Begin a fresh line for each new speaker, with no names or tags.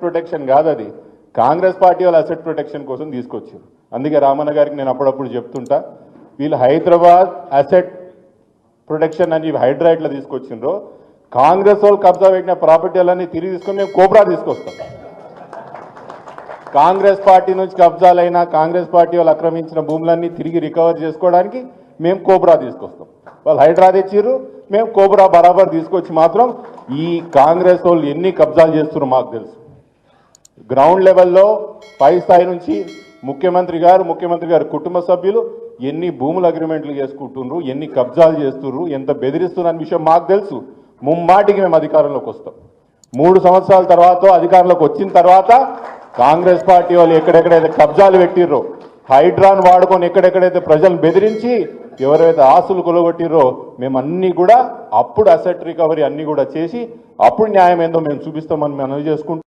Protection కాదు, అది Congress party వాళ్ళ అసెట్ ప్రొటెక్షన్ కోసం తీసుకొచ్చారు. అందుకే రామన్న గారికి నేను అప్పుడప్పుడు చెప్తుంటా, వీళ్ళు హైదరాబాద్ అసెట్ ప్రొటెక్షన్ అని హైడ్రైట్లో తీసుకొచ్చిండ్రు. కాంగ్రెస్ వాళ్ళు కబ్జా పెట్టిన ప్రాపర్టీలన్నీ తిరిగి తీసుకొని మేము కోబ్రా తీసుకొస్తాం. కాంగ్రెస్ పార్టీ నుంచి కబ్జాలైనా కాంగ్రెస్ పార్టీ వాళ్ళు ఆక్రమించిన భూములన్నీ తిరిగి రికవర్ చేసుకోవడానికి మేము కోబ్రా తీసుకొస్తాం. వాళ్ళు హైడ్రా తెచ్చిర్రు, మేము కోబ్రా బరాబర్ తీసుకొచ్చి మాత్రం ఈ కాంగ్రెస్ వాళ్ళు ఎన్ని కబ్జాలు చేస్తున్నారో మాకు తెలుసు. గ్రౌండ్ లెవెల్లో పై స్థాయి నుంచి ముఖ్యమంత్రి గారు కుటుంబ సభ్యులు ఎన్ని భూముల అగ్రిమెంట్లు చేసుకుంటున్నారు, ఎన్ని కబ్జాలు చేస్తున్నారు, ఎంత బెదిరిస్తున్న విషయం మాకు తెలుసు. ముమ్మాటికి మేము అధికారంలోకి వస్తాం. 3 సంవత్సరాల తర్వాత అధికారంలోకి వచ్చిన తర్వాత కాంగ్రెస్ పార్టీ వాళ్ళు ఎక్కడెక్కడైతే కబ్జాలు పెట్టిర్రో, హైడ్రాన్ వాడుకొని ఎక్కడెక్కడైతే ప్రజలను బెదిరించి ఎవరైతే ఆస్తులు కొలగొట్టిర్రో మేము అన్నీ కూడా అప్పుడు అసెట్ రికవరీ అన్నీ కూడా చేసి అప్పుడు న్యాయం ఏందో మేము చూపిస్తామని మనం చేసుకుంటాం.